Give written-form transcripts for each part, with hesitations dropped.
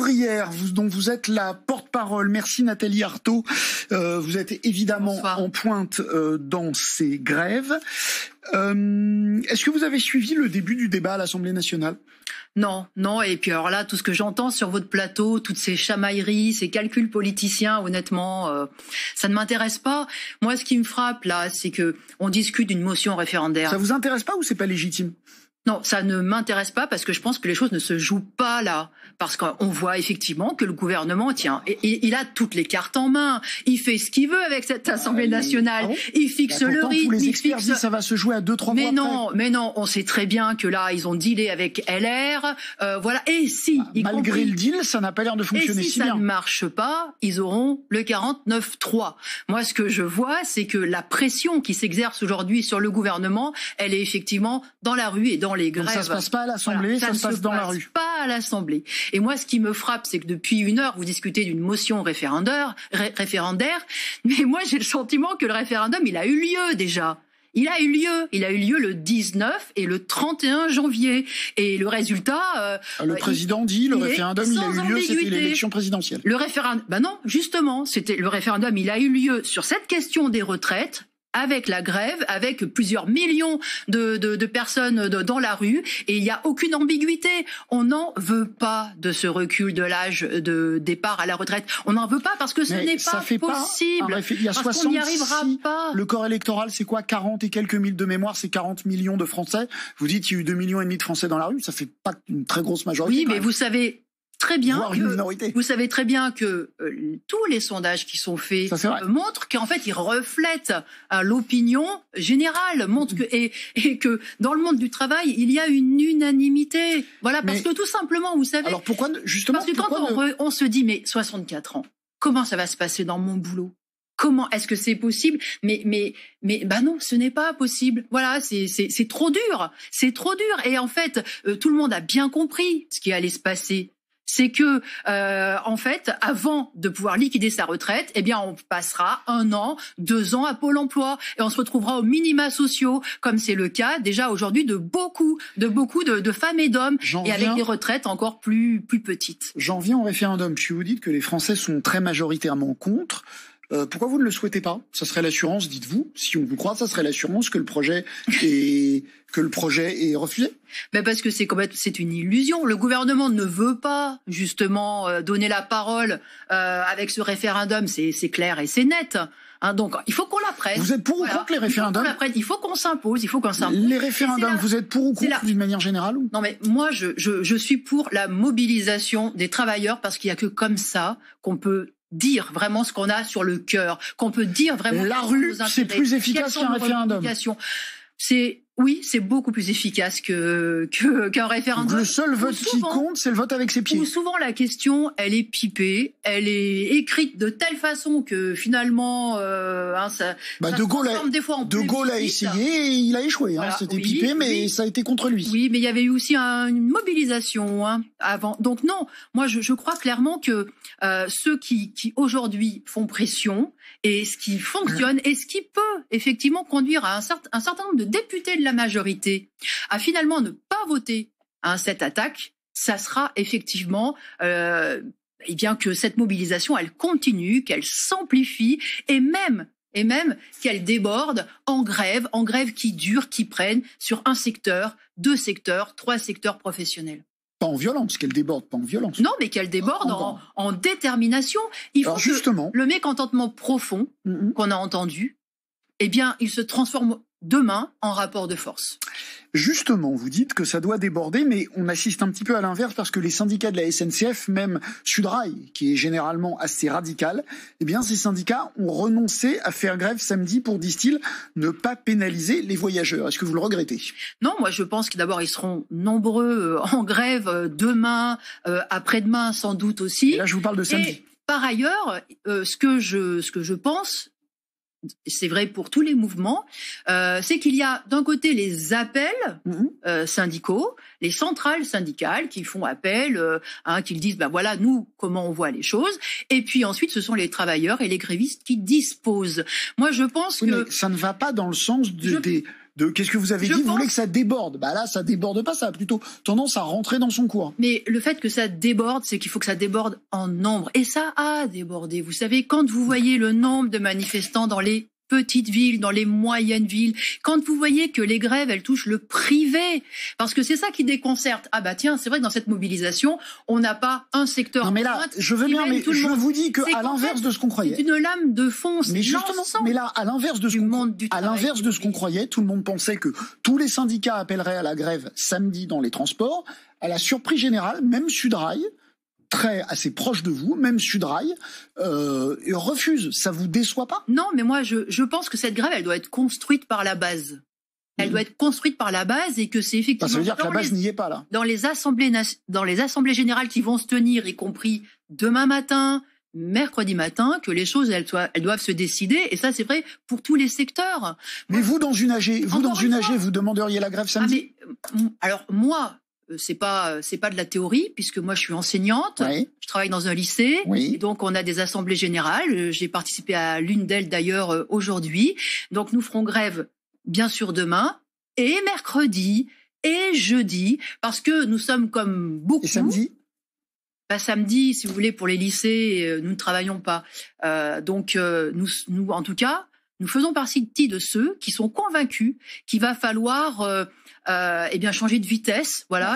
ouvrière, dont vous êtes la porte-parole. Merci Nathalie Arthaud. Vous êtes évidemment en pointe dans ces grèves. Est-ce que vous avez suivi le début du débat à l'Assemblée nationale ? Non. Et puis alors là, tout ce que j'entends sur votre plateau, toutes ces chamailleries, ces calculs politiciens, honnêtement, ça ne m'intéresse pas. Moi, ce qui me frappe là, c'est que on discute d'une motion référendaire. Ça vous intéresse pas ou c'est pas légitime ? Non, ça ne m'intéresse pas parce que je pense que les choses ne se jouent pas là. Parce qu'on voit effectivement que le gouvernement, il a toutes les cartes en main. Il fait ce qu'il veut avec cette Assemblée nationale. Ah bon, il fixe le rythme. Tous les experts disent ça va se jouer à 2-3 mois Mais non, on sait très bien que là, ils ont dealé avec LR. Voilà. Et si, malgré le deal, ça n'a pas l'air de fonctionner si bien. Et si ça ne marche pas, ils auront le 49-3. Moi, ce que je vois, c'est que la pression qui s'exerce aujourd'hui sur le gouvernement, elle est effectivement dans la rue et dans les grèves. Donc ça se passe pas à l'Assemblée, voilà, ça se passe dans la rue. Pas à l'Assemblée. Et moi, ce qui me frappe, c'est que depuis 1 heure, vous discutez d'une motion référendaire. Mais moi, j'ai le sentiment que le référendum, il a eu lieu déjà. Il a eu lieu le 19 et le 31 janvier. Et le résultat... le président dit, le référendum, il a eu lieu, c'était l'élection présidentielle. Le référendum... non, justement, le référendum, il a eu lieu sur cette question des retraites, avec la grève, avec plusieurs millions de personnes dans la rue, et il n'y a aucune ambiguïté. On n'en veut pas de ce recul de l'âge de départ à la retraite. On n'en veut pas parce que ce n'est pas possible. Il y a 66, qu'on n'y arrivera pas. Le corps électoral, c'est quoi? 40 et quelques mille de mémoire, c'est 40 millions de Français. Vous dites qu'il y a eu 2,5 millions de Français dans la rue, ça fait pas une très grosse majorité. Oui, mais vous savez très bien que tous les sondages qui sont faits montrent qu'en fait ils reflètent l'opinion générale, montrent et que dans le monde du travail il y a une unanimité. Voilà, parce que tout simplement, vous savez. Alors pourquoi justement? Parce que quand on se dit mais 64 ans, comment ça va se passer dans mon boulot? Comment est-ce que c'est possible? Mais non, ce n'est pas possible. Voilà, c'est trop dur, Et en fait, tout le monde a bien compris ce qui allait se passer. C'est que, en fait, avant de pouvoir liquider sa retraite, eh bien, on passera 1 an, 2 ans à Pôle emploi et on se retrouvera aux minima sociaux, comme c'est le cas déjà aujourd'hui de beaucoup de femmes et d'hommes, et avec des retraites encore plus petites. J'en viens au référendum. Si vous dites que les Français sont très majoritairement contre, pourquoi vous ne le souhaitez pas? Ça serait l'assurance, dites-vous. Si on vous croit, ça serait l'assurance que le projet est refusé. Mais parce que c'est une illusion. Le gouvernement ne veut pas justement donner la parole avec ce référendum. C'est clair et c'est net. Donc il faut qu'on la prenne. Vous êtes pour ou contre les référendums? Il faut qu'on s'impose. Les référendums, vous êtes pour ou contre d'une manière générale? Non, mais moi je suis pour la mobilisation des travailleurs, parce qu'il y a que comme ça qu'on peut dire vraiment ce qu'on a sur le cœur, qu'on peut dire vraiment. La rue, c'est plus efficace qu'un référendum. C'est beaucoup plus efficace qu'un référendum. Le seul vote qui compte, c'est le vote avec ses pieds. Où souvent la question, elle est pipée, elle est écrite de telle façon que finalement, ça De Gaulle a essayé et il a échoué. Voilà, c'était pipé, mais ça a été contre lui. Oui, mais il y avait eu aussi une mobilisation avant. Donc non, moi je crois clairement que ceux qui aujourd'hui font pression, et ce qui fonctionne et ce qui peut effectivement conduire à un certain nombre de députés de la majorité à finalement ne pas voter cette attaque, ça sera effectivement bien que cette mobilisation elle continue, qu'elle s'amplifie et même qu'elle déborde en grève qui dure, qui prenne sur 1 secteur, 2 secteurs, 3 secteurs professionnels. Pas en violence, qu'elle déborde, pas en violence. Non, mais qu'elle déborde en détermination. Il faut que le mécontentement profond qu'on a entendu, eh bien, il se transforme demain en rapport de force. Justement, vous dites que ça doit déborder, mais on assiste un petit peu à l'inverse, parce que les syndicats de la SNCF, même Sudrail, qui est généralement assez radical, eh bien ces syndicats ont renoncé à faire grève samedi pour, disent-ils, ne pas pénaliser les voyageurs. Est-ce que vous le regrettez? Non, moi je pense que d'abord ils seront nombreux en grève demain, après-demain sans doute aussi. Et là je vous parle de samedi. Et par ailleurs, ce que je pense, c'est vrai pour tous les mouvements, c'est qu'il y a d'un côté les appels syndicaux, les centrales syndicales qui font appel, qui disent voilà nous comment on voit les choses, et puis ensuite ce sont les travailleurs et les grévistes qui disposent. Moi je pense que mais ça ne va pas dans le sens de qu'est-ce que vous avez dit? Vous voulez que ça déborde? Bah là, ça déborde pas, ça a plutôt tendance à rentrer dans son cours. Mais le fait que ça déborde, c'est qu'il faut que ça déborde en nombre. Et ça a débordé. Vous savez, quand vous voyez le nombre de manifestants dans les petites villes, dans les moyennes villes, quand vous voyez que les grèves, elles touchent le privé, parce que c'est ça qui déconcerte. Ah bah tiens, c'est vrai que dans cette mobilisation, on n'a pas un secteur. Non mais là, je veux bien, mais je vous dis que à l'inverse de ce qu'on croyait. C'est une lame de fond. Mais justement, mais là, à l'inverse de ce qu'on croyait, tout le monde pensait que tous les syndicats appelleraient à la grève samedi dans les transports. À la surprise générale, même Sudrail, assez proche de vous, même Sudrail, refuse. Ça vous déçoit pas? Non, mais moi, je pense que cette grève, elle doit être construite par la base. Elle doit être construite par la base et que c'est effectivement... Ça veut dire que la base n'y est pas, là. Dans les assemblées générales qui vont se tenir, y compris demain matin, mercredi matin, que les choses, elles doivent se décider. Et ça, c'est vrai pour tous les secteurs. Mais vous, dans une AG, vous demanderiez la grève samedi? Alors, moi... c'est pas de la théorie, puisque moi je suis enseignante, oui. Je travaille dans un lycée, oui. Et donc on a des assemblées générales, j'ai participé à l'une d'elles d'ailleurs aujourd'hui, donc nous ferons grève bien sûr demain, et mercredi, et jeudi, parce que nous sommes comme beaucoup... Et samedi? Samedi, si vous voulez, pour les lycées, nous ne travaillons pas, donc nous en tout cas, nous faisons partie de ceux qui sont convaincus qu'il va falloir changer de vitesse, voilà,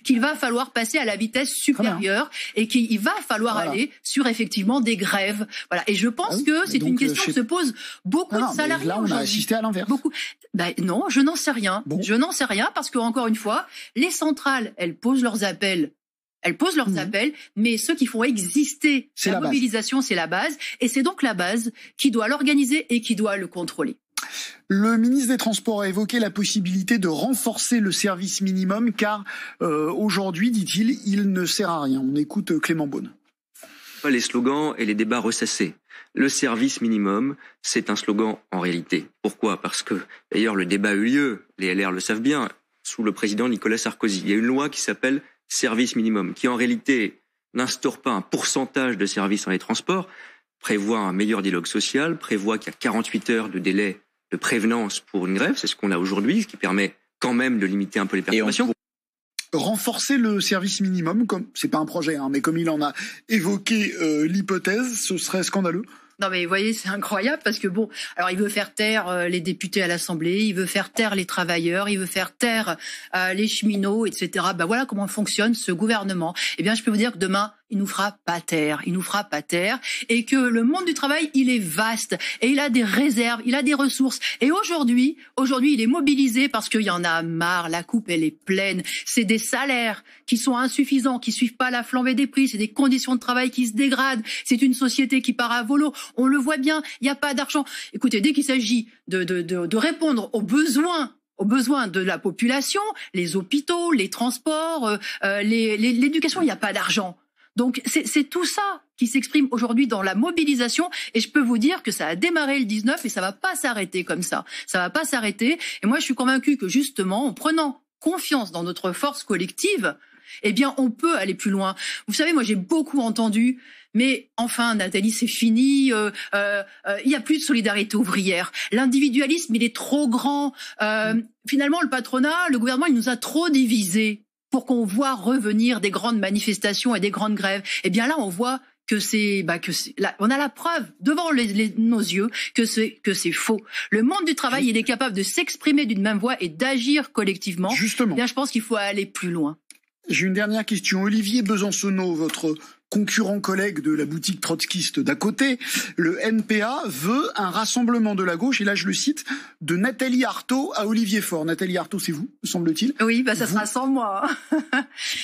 qu'il va falloir passer à la vitesse supérieure et qu'il va falloir aller sur effectivement des grèves, voilà. Et je pense que c'est une question que se posent beaucoup de salariés. Là, on a assisté à l'inverse. Non, je n'en sais rien. Bon. Je n'en sais rien parce que encore une fois, les centrales, elles posent leurs appels. Appels, mais ceux qui font exister la mobilisation, c'est la base, et c'est donc la base qui doit l'organiser et qui doit le contrôler. Le ministre des Transports a évoqué la possibilité de renforcer le service minimum, car aujourd'hui, dit-il, il ne sert à rien. On écoute Clément Beaune. Les slogans et les débats ressassés. Le service minimum, c'est un slogan en réalité. Pourquoi? Parce que, d'ailleurs, le débat a eu lieu, les LR le savent bien, sous le président Nicolas Sarkozy. Il y a une loi qui s'appelle service minimum, qui en réalité n'instaure pas un pourcentage de services dans les transports, prévoit un meilleur dialogue social, prévoit qu'il y a 48 heures de délai de prévenance pour une grève, c'est ce qu'on a aujourd'hui, ce qui permet quand même de limiter un peu les perturbations. Renforcer le service minimum, c'est pas un projet, mais comme il en a évoqué l'hypothèse, ce serait scandaleux. Non mais vous voyez, c'est incroyable parce que bon, alors il veut faire taire les députés à l'Assemblée, il veut faire taire les travailleurs, il veut faire taire les cheminots, etc. Voilà comment fonctionne ce gouvernement. Eh bien, je peux vous dire que demain, il nous fera pas taire, et que le monde du travail, il est vaste et il a des réserves, il a des ressources. Et aujourd'hui, il est mobilisé parce qu'il y en a marre, la coupe elle est pleine. C'est des salaires qui sont insuffisants, qui suivent pas la flambée des prix, c'est des conditions de travail qui se dégradent. C'est une société qui part à volo. On le voit bien, il n'y a pas d'argent. Écoutez, dès qu'il s'agit de répondre aux besoins de la population, les hôpitaux, les transports, l'éducation, il n'y a pas d'argent. Donc c'est tout ça qui s'exprime aujourd'hui dans la mobilisation, et je peux vous dire que ça a démarré le 19 et ça va pas s'arrêter comme ça. Ça va pas s'arrêter, et moi je suis convaincue que justement, en prenant confiance dans notre force collective, eh bien on peut aller plus loin. Vous savez, moi j'ai beaucoup entendu, mais enfin Nathalie, c'est fini, il y a plus de solidarité ouvrière. L'individualisme, il est trop grand. Finalement, le patronat, le gouvernement, il nous a trop divisés pour qu'on voit revenir des grandes manifestations et des grandes grèves. Eh bien là, on voit que on a la preuve devant nos yeux que c'est faux. Le monde du travail, il est capable de s'exprimer d'une même voix et d'agir collectivement. Justement. Eh bien, je pense qu'il faut aller plus loin. J'ai une dernière question. Olivier Besancenot, votre concurrent collègue de la boutique trotskiste d'à côté, le NPA veut un rassemblement de la gauche, et là je le cite, de Nathalie Arthaud à Olivier Faure. Nathalie Arthaud, c'est vous, me semble-t-il? Oui, ça sera sans moi.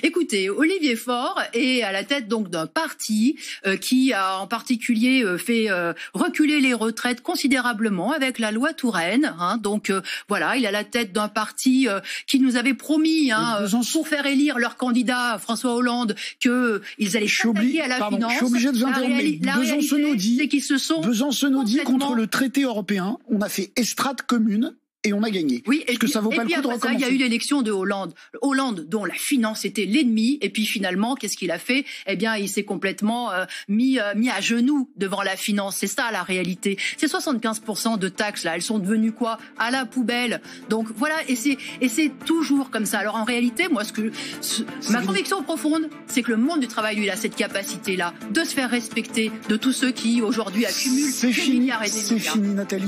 Écoutez, Olivier Faure est à la tête donc d'un parti qui a en particulier fait reculer les retraites considérablement avec la loi Touraine. Donc voilà, il est à la tête d'un parti qui nous avait promis pour faire élire leur candidat François Hollande qu'ils allaient à la finance. Je suis obligé de vous interrompre. Besancenot dit, contre le traité européen, on a fait estrade commune et on a gagné. Oui, et puis, ça vaut pas le coup de recommencer. Il y a eu l'élection de Hollande. Hollande, dont la finance était l'ennemi, et puis finalement, qu'est-ce qu'il a fait? Eh bien, il s'est complètement mis à genoux devant la finance. C'est ça la réalité. Ces 75% de taxes là, elles sont devenues quoi? À la poubelle. Donc voilà, et c'est toujours comme ça. Alors en réalité, moi, ma conviction profonde, c'est que le monde du travail, lui, il a cette capacité là de se faire respecter de tous ceux qui aujourd'hui accumulent des milliards et des milliards. C'est fini, Nathalie.